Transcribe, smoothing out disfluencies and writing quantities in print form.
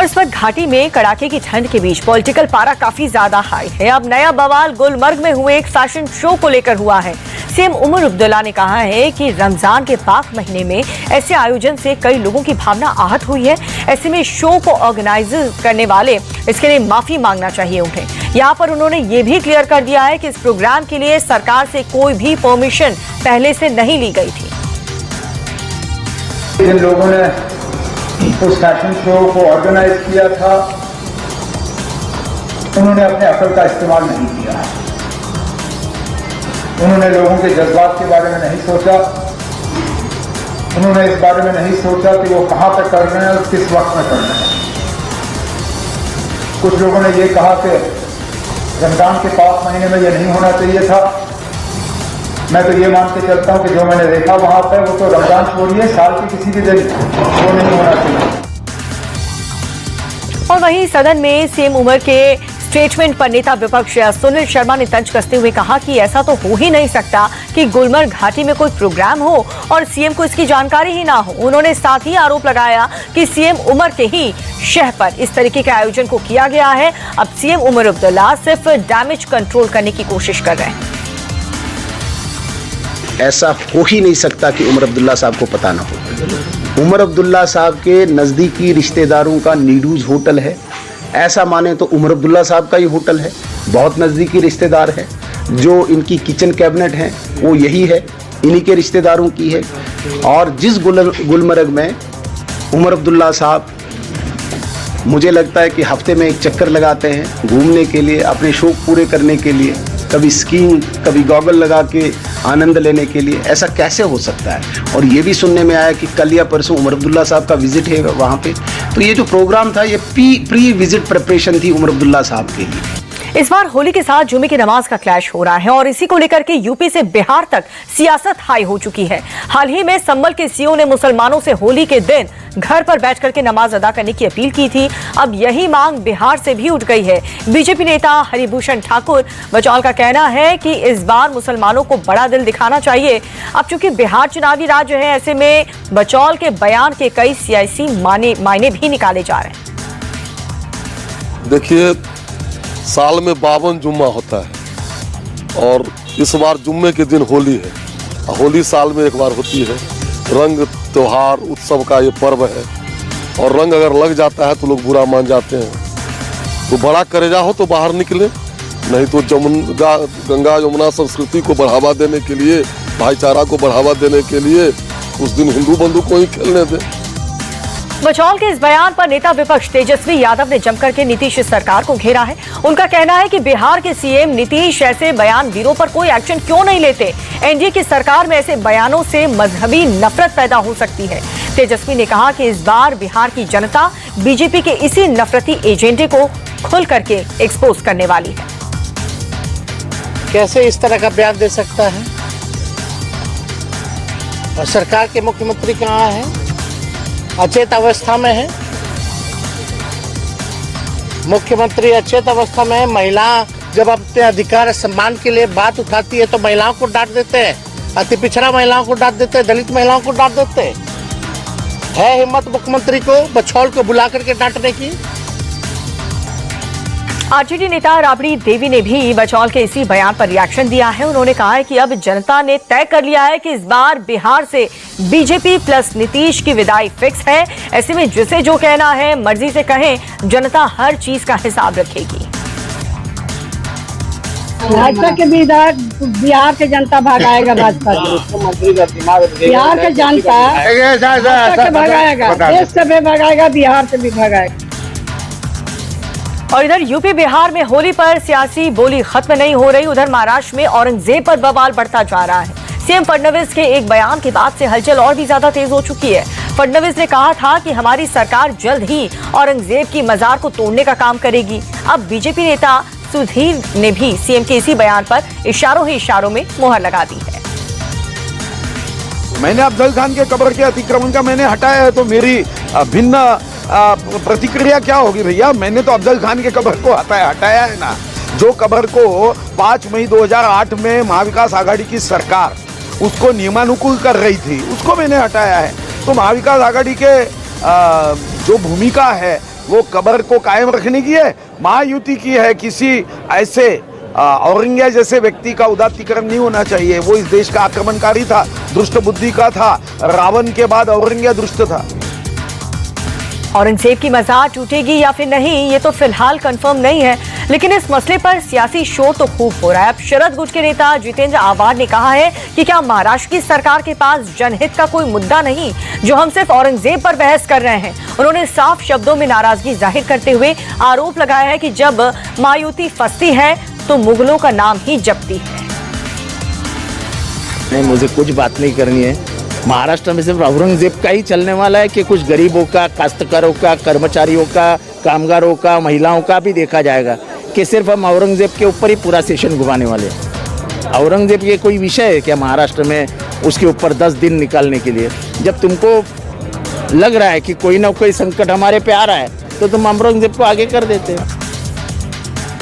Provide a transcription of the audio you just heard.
और इस वक्त घाटी में कड़ाके की ठंड के बीच पॉलिटिकल पारा काफी ज्यादा हाई है। अब नया बवाल गुलमर्ग में हुए एक फैशन शो को लेकर हुआ है। सीएम उमर अब्दुल्ला ने कहा है कि रमजान के पाक महीने में ऐसे आयोजन से कई लोगों की भावना आहत हुई है। ऐसे में शो को ऑर्गेनाइज करने वाले इसके लिए माफी मांगना चाहिए उन्हें। यहाँ पर उन्होंने ये भी क्लियर कर दिया है कि इस प्रोग्राम के लिए सरकार से कोई भी परमिशन पहले से नहीं ली गई थी। जिन लोगों ने उस फैशन शो को ऑर्गेनाइज किया था उन्होंने अपने अकल का इस्तेमाल नहीं किया। उन्होंने लोगों के जज्बात के बारे में नहीं सोचा। उन्होंने इस बारे में नहीं सोचा कि वो कहां तक कर रहे हैं और किस वक्त में कर रहे हैं। कुछ लोगों ने ये कहा कि रमजान के पाक महीने में ये नहीं होना चाहिए था। मैं तो ये मान के चलता हूं कि जो मैंने देखा वहां पर वो तो रमजान छोड़िए साल के किसी भी दिन वो नहीं होना चाहिए। और वहीं सदन में सीएम उमर के स्टेटमेंट पर नेता विपक्ष सुनील शर्मा ने तंज कसते हुए कहा कि ऐसा तो हो ही नहीं सकता कि गुलमर्ग घाटी में कोई प्रोग्राम हो और सीएम को इसकी जानकारी ही ना हो। उन्होंने साथ ही आरोप लगाया कि सीएम उमर के ही शह पर इस तरीके के आयोजन को किया गया है। अब सीएम उमर अब्दुल्ला सिर्फ डैमेज कंट्रोल करने की कोशिश कर रहे हैं। ऐसा हो ही नहीं सकता कि उमर अब्दुल्ला साहब को पता ना हो। उमर अब्दुल्ला साहब के नज़दीकी रिश्तेदारों का नीडूज होटल है। ऐसा माने तो उमर अब्दुल्ला साहब का ही होटल है। बहुत नज़दीकी रिश्तेदार है। जो इनकी किचन कैबिनेट है वो यही है, इन्हीं के रिश्तेदारों की है। और जिस गुलमर्ग में उमर अब्दुल्ला साहब मुझे लगता है कि हफ्ते में एक चक्कर लगाते हैं घूमने के लिए, अपने शौक पूरे करने के लिए, कभी स्कीइंग, कभी गॉगल लगा के आनंद लेने के लिए, ऐसा कैसे हो सकता है। और ये भी सुनने में आया कि कल या परसों उमर अब्दुल्ला साहब का विजिट है वहाँ पे। तो ये जो प्रोग्राम था ये प्री विजिट प्रिपरेशन थी उमर अब्दुल्ला साहब के लिए। इस बार होली के साथ जुमे की नमाज का क्लैश हो रहा है और इसी को लेकर के यूपी से बिहार तक सियासत हाई हो चुकी है। हाल ही में संभल के सीओ ने मुसलमानों से होली के दिन घर पर बैठ करके नमाज अदा करने की अपील की थी। अब यही मांग बिहार से भी उठ गई है। बीजेपी नेता हरिभूषण ठाकुर बचौल का कहना है कि इस बार मुसलमानों को बड़ा दिल दिखाना चाहिए। अब चूंकि बिहार चुनावी राज्य है, ऐसे में बचौल के बयान के कई सियासी मायने भी निकाले जा रहे हैं। देखिए, साल में 52 जुम्मा होता है और इस बार जुम्मे के दिन होली है। होली साल में एक बार होती है। रंग, त्योहार, उत्सव का ये पर्व है और रंग अगर लग जाता है तो लोग बुरा मान जाते हैं। तो बड़ा करेजा हो तो बाहर निकले, नहीं तो गंगा यमुना संस्कृति को बढ़ावा देने के लिए, भाईचारा को बढ़ावा देने के लिए उस दिन हिंदू बंधु को ही खेलने दें। बचौल के इस बयान पर नेता विपक्ष तेजस्वी यादव ने जमकर के नीतीश सरकार को घेरा है। उनका कहना है कि बिहार के सीएम नीतीश ऐसे बयान वीरों पर कोई एक्शन क्यों नहीं लेते। एनडीए की सरकार में ऐसे बयानों से मजहबी नफरत पैदा हो सकती है। तेजस्वी ने कहा कि इस बार बिहार की जनता बीजेपी के इसी नफरती एजेंडे को खुल करके एक्सपोज करने वाली है। कैसे इस तरह का बयान दे सकता है? और सरकार के मुख्यमंत्री कहाँ है? अचेत अवस्था में है। मुख्यमंत्री अचेत अवस्था में है। महिला जब अपने अधिकार सम्मान के लिए बात उठाती है तो महिलाओं को डांट देते हैं, अति पिछड़ा महिलाओं को डांट देते हैं, दलित महिलाओं को डांट देते हैं। है हिम्मत मुख्यमंत्री को बछौल को बुला करके डांटने की? आरजेडी नेता राबड़ी देवी ने भी बचौल के इसी बयान पर रिएक्शन दिया है। उन्होंने कहा है कि अब जनता ने तय कर लिया है कि इस बार बिहार से बीजेपी प्लस नीतीश की विदाई फिक्स है। ऐसे में जिसे जो कहना है मर्जी से कहें, जनता हर चीज का हिसाब रखेगी। भाजपा के विधायक बिहार के जनता भगाएगा, भाजपा बिहार के जनता भगाएगा, देश से भी भगाएगा, बिहार से भी भगाएगा। और इधर यूपी बिहार में होली पर सियासी बोली खत्म नहीं हो रही। उधर महाराष्ट्र में औरंगजेब पर बवाल बढ़ता जा रहा है। सीएम फडणवीस के एक बयान के बाद से हलचल और भी ज्यादा तेज हो चुकी है। फडणवीस ने कहा था कि हमारी सरकार जल्द ही औरंगजेब की मजार को तोड़ने का काम करेगी। अब बीजेपी नेता सुधीर ने भी सीएम के इसी बयान पर इशारों ही इशारों में मुहर लगा दी है। मैंने अफजल खान के कब्र के अतिक्रमण का मैंने हटाया है तो मेरी भिन्न प्रतिक्रिया क्या होगी भैया? मैंने तो अफजल खान के कब्र को हटाया है ना। जो कब्र को 5 मई 2008 में महाविकास आघाड़ी की सरकार उसको नियमानुकूल कर रही थी, उसको मैंने हटाया है। तो महाविकास आघाड़ी के जो भूमिका है वो कब्र को कायम रखने की है, महायुति की है। किसी ऐसे औरंगजेब जैसे व्यक्ति का उदात्तीकरण नहीं होना चाहिए। वो इस देश का आक्रमणकारी था, दुष्ट बुद्धि का था। रावण के बाद औरंगजेब दुष्ट था। औरंगजेब की मज़ार टूटेगी या फिर नहीं, ये तो फिलहाल कंफर्म नहीं है, लेकिन इस मसले पर सियासी शोर तो खूब हो रहा है। अब शरद गुट के नेता जितेंद्र आव्हाड ने कहा है कि क्या महाराष्ट्र की सरकार के पास जनहित का कोई मुद्दा नहीं, जो हम सिर्फ औरंगजेब पर बहस कर रहे हैं। उन्होंने साफ शब्दों में नाराजगी जाहिर करते हुए आरोप लगाया है कि जब महायुति फंसती है तो मुगलों का नाम ही जपती है। नहीं, मुझे कुछ बात नहीं करनी है। महाराष्ट्र में सिर्फ औरंगजेब का ही चलने वाला है कि कुछ गरीबों का, काश्तकारों का, कर्मचारियों का, कामगारों का, महिलाओं का भी देखा जाएगा कि सिर्फ हम औरंगजेब के ऊपर ही पूरा सेशन घुमाने वाले हैं। औरंगजेब ये कोई विषय है क्या महाराष्ट्र में उसके ऊपर 10 दिन निकालने के लिए? जब तुमको लग रहा है कि कोई ना कोई संकट हमारे पे आ रहा है तो तुम औरंगजेब को आगे कर देते हो।